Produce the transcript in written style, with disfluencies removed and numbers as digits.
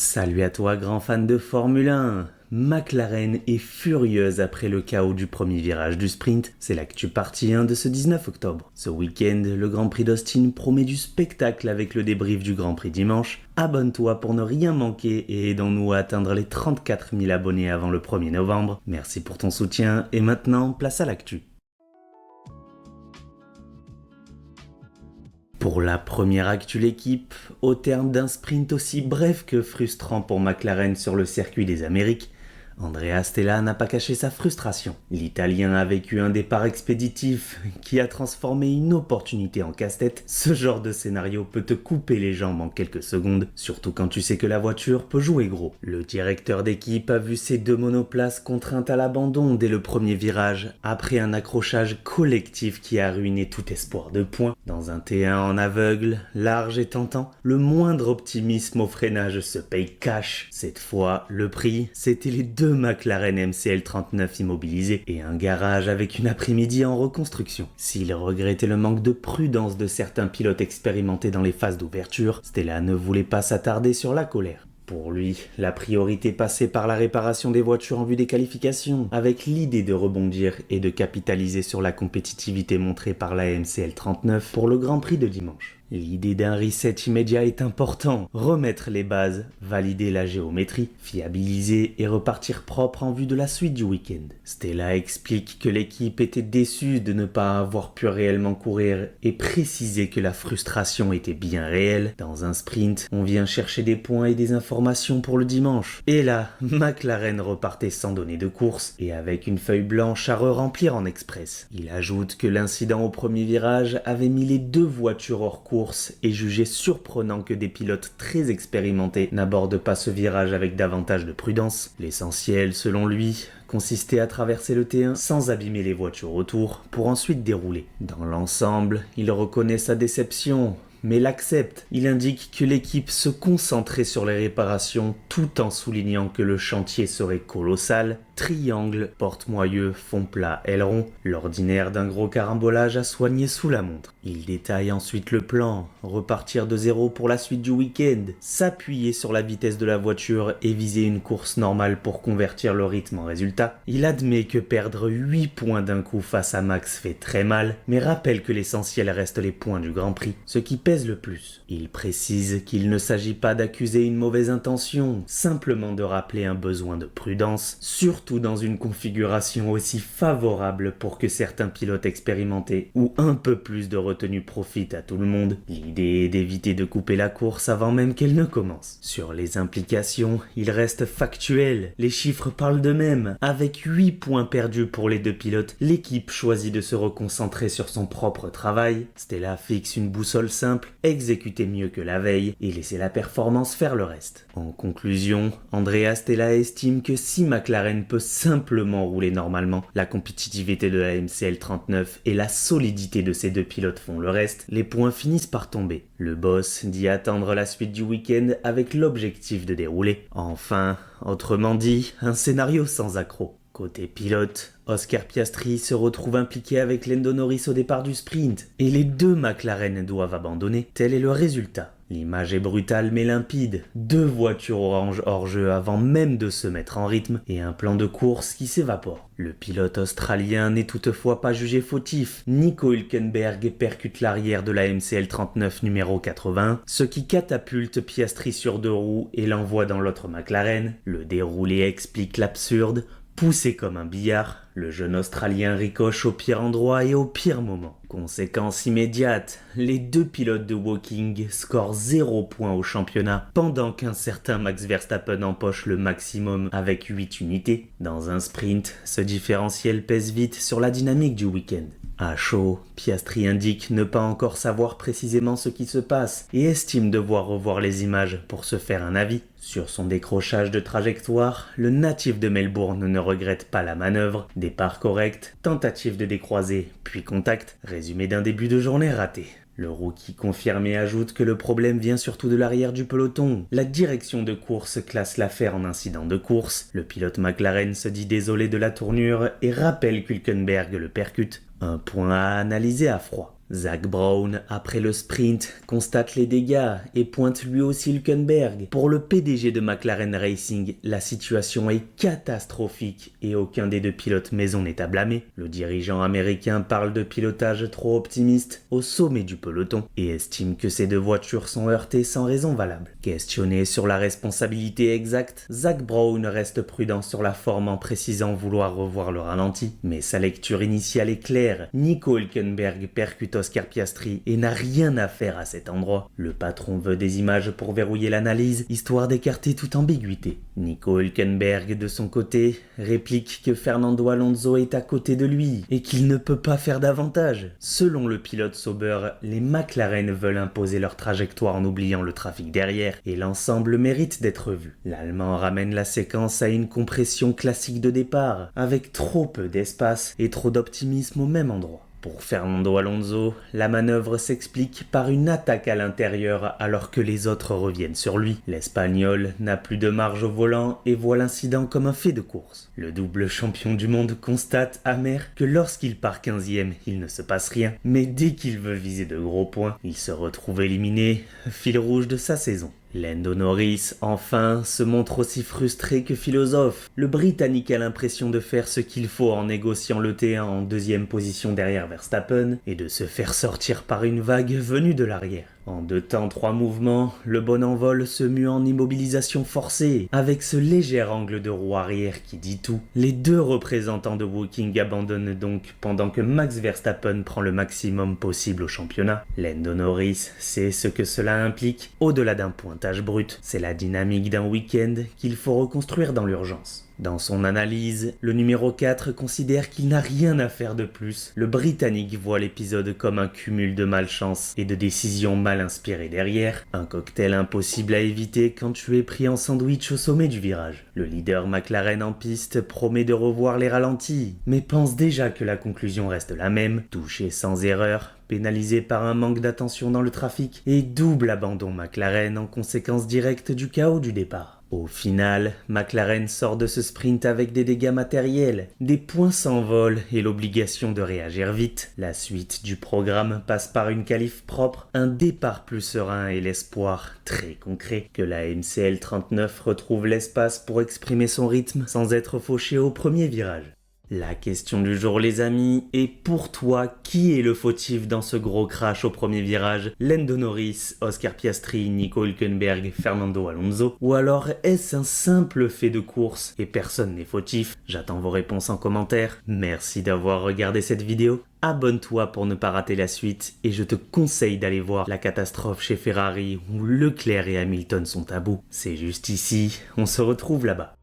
Salut à toi, grand fan de Formule 1. McLaren est furieuse après le chaos du premier virage du sprint. C'est l'actu partie 1 de ce 19 octobre. Ce week-end, le Grand Prix d'Austin promet du spectacle avec le débrief du Grand Prix dimanche. Abonne-toi pour ne rien manquer et aidons-nous à atteindre les 34 000 abonnés avant le 1er novembre. Merci pour ton soutien et maintenant, place à l'actu. Pour la première actu l'équipe, au terme d'un sprint aussi bref que frustrant pour McLaren sur le circuit des Amériques, Andrea Stella n'a pas caché sa frustration. L'Italien a vécu un départ expéditif qui a transformé une opportunité en casse-tête. Ce genre de scénario peut te couper les jambes en quelques secondes, surtout quand tu sais que la voiture peut jouer gros. Le directeur d'équipe a vu ses deux monoplaces contraintes à l'abandon dès le premier virage, après un accrochage collectif qui a ruiné tout espoir de points. Dans un T1 en aveugle, large et tentant, le moindre optimisme au freinage se paye cash. Cette fois, le prix, c'était les deux McLaren MCL 39 immobilisés et un garage avec une après-midi en reconstruction. S'il regrettait le manque de prudence de certains pilotes expérimentés dans les phases d'ouverture, Stella ne voulait pas s'attarder sur la colère. Pour lui, la priorité passait par la réparation des voitures en vue des qualifications, avec l'idée de rebondir et de capitaliser sur la compétitivité montrée par la MCL 39 pour le Grand Prix de dimanche. L'idée d'un reset immédiat est important. Remettre les bases, valider la géométrie, fiabiliser et repartir propre en vue de la suite du week-end. Stella explique que l'équipe était déçue de ne pas avoir pu réellement courir et préciser que la frustration était bien réelle. Dans un sprint, on vient chercher des points et des informations pour le dimanche. Et là, McLaren repartait sans donner de course et avec une feuille blanche à re-remplir en express. Il ajoute que l'incident au premier virage avait mis les deux voitures hors course et jugé surprenant que des pilotes très expérimentés n'abordent pas ce virage avec davantage de prudence. L'essentiel, selon lui, consistait à traverser le T1 sans abîmer les voitures autour pour ensuite dérouler. Dans l'ensemble, il reconnaît sa déception, mais l'accepte. Il indique que l'équipe se concentrait sur les réparations tout en soulignant que le chantier serait colossal. Triangle, porte-moyeu, fond plat, aileron, l'ordinaire d'un gros carambolage à soigner sous la montre. Il détaille ensuite le plan, repartir de zéro pour la suite du week-end, s'appuyer sur la vitesse de la voiture et viser une course normale pour convertir le rythme en résultat. Il admet que perdre 8 points d'un coup face à Max fait très mal, mais rappelle que l'essentiel reste les points du Grand Prix, ce qui pèse le plus. Il précise qu'il ne s'agit pas d'accuser une mauvaise intention, simplement de rappeler un besoin de prudence, surtout dans une configuration aussi favorable pour que certains pilotes expérimentés ou un peu plus de retenue profitent à tout le monde. L'idée est d'éviter de couper la course avant même qu'elle ne commence. Sur les implications, il reste factuel. Les chiffres parlent d'eux-mêmes. Avec 8 points perdus pour les deux pilotes, l'équipe choisit de se reconcentrer sur son propre travail. Stella fixe une boussole simple, exécuter mieux que la veille et laisser la performance faire le reste. En conclusion, Andrea Stella estime que si McLaren peut simplement rouler normalement, la compétitivité de la MCL 39 et la solidité de ces deux pilotes font le reste, les points finissent par tomber. Le boss dit attendre la suite du week-end avec l'objectif de dérouler. Enfin, autrement dit, un scénario sans accroc. Côté pilote, Oscar Piastri se retrouve impliqué avec Lando Norris au départ du sprint et les deux McLaren doivent abandonner. Tel est le résultat. L'image est brutale mais limpide. Deux voitures orange hors jeu avant même de se mettre en rythme et un plan de course qui s'évapore. Le pilote australien n'est toutefois pas jugé fautif. Nico Hülkenberg percute l'arrière de la MCL 39 numéro 80, ce qui catapulte Piastri sur deux roues et l'envoie dans l'autre McLaren. Le déroulé explique l'absurde. Poussé comme un billard, le jeune Australien ricoche au pire endroit et au pire moment. Conséquence immédiate, les deux pilotes de Woking scorent 0 points au championnat, pendant qu'un certain Max Verstappen empoche le maximum avec 8 unités. Dans un sprint, ce différentiel pèse vite sur la dynamique du week-end. À chaud, Piastri indique ne pas encore savoir précisément ce qui se passe et estime devoir revoir les images pour se faire un avis. Sur son décrochage de trajectoire, le natif de Melbourne ne regrette pas la manœuvre. Départ correct, tentative de décroiser, puis contact, résumé d'un début de journée raté. Le rookie confirme et ajoute que le problème vient surtout de l'arrière du peloton. La direction de course classe l'affaire en incident de course. Le pilote McLaren se dit désolé de la tournure et rappelle qu'Hülkenberg le percute. Un point à analyser à froid. Zak Brown, après le sprint, constate les dégâts et pointe lui aussi Hülkenberg. Pour le PDG de McLaren Racing, la situation est catastrophique et aucun des deux pilotes maison n'est à blâmer. Le dirigeant américain parle de pilotage trop optimiste au sommet du peloton et estime que ces deux voitures sont heurtées sans raison valable. Questionné sur la responsabilité exacte, Zak Brown reste prudent sur la forme en précisant vouloir revoir le ralenti. Mais sa lecture initiale est claire, Nico Hülkenberg percute Oscar Piastri et n'a rien à faire à cet endroit. Le patron veut des images pour verrouiller l'analyse, histoire d'écarter toute ambiguïté. Nico Hülkenberg, de son côté, réplique que Fernando Alonso est à côté de lui et qu'il ne peut pas faire davantage. Selon le pilote Sauber, les McLaren veulent imposer leur trajectoire en oubliant le trafic derrière et l'ensemble mérite d'être vu. L'Allemand ramène la séquence à une compression classique de départ, avec trop peu d'espace et trop d'optimisme au même endroit. Pour Fernando Alonso, la manœuvre s'explique par une attaque à l'intérieur alors que les autres reviennent sur lui. L'Espagnol n'a plus de marge au volant et voit l'incident comme un fait de course. Le double champion du monde constate amer que lorsqu'il part 15e, il ne se passe rien. Mais dès qu'il veut viser de gros points, il se retrouve éliminé, fil rouge de sa saison. Lando Norris, enfin, se montre aussi frustré que philosophe. Le Britannique a l'impression de faire ce qu'il faut en négociant le T1 en deuxième position derrière Verstappen et de se faire sortir par une vague venue de l'arrière. En 2 temps 3 mouvements, le bon envol se mue en immobilisation forcée, avec ce léger angle de roue arrière qui dit tout. Les deux représentants de Woking abandonnent donc pendant que Max Verstappen prend le maximum possible au championnat. Lando Norris sait ce que cela implique, au-delà d'un pointage brut. C'est la dynamique d'un week-end qu'il faut reconstruire dans l'urgence. Dans son analyse, le numéro 4 considère qu'il n'a rien à faire de plus. Le Britannique voit l'épisode comme un cumul de malchance et de décisions mal inspirées derrière. Un cocktail impossible à éviter quand tu es pris en sandwich au sommet du virage. Le leader McLaren en piste promet de revoir les ralentis, mais pense déjà que la conclusion reste la même. Touché sans erreur, pénalisé par un manque d'attention dans le trafic et double abandon McLaren en conséquence directe du chaos du départ. Au final, McLaren sort de ce sprint avec des dégâts matériels, des points s'envolent et l'obligation de réagir vite. La suite du programme passe par une qualif propre, un départ plus serein et l'espoir très concret que la MCL 39 retrouve l'espace pour exprimer son rythme sans être fauchée au premier virage. La question du jour les amis, est pour toi, qui est le fautif dans ce gros crash au premier virage? Lando Norris, Oscar Piastri, Nico Hülkenberg, Fernando Alonso? Ou alors est-ce un simple fait de course et personne n'est fautif? J'attends vos réponses en commentaire. Merci d'avoir regardé cette vidéo. Abonne-toi pour ne pas rater la suite et je te conseille d'aller voir la catastrophe chez Ferrari où Leclerc et Hamilton sont à bout. C'est juste ici, on se retrouve là-bas.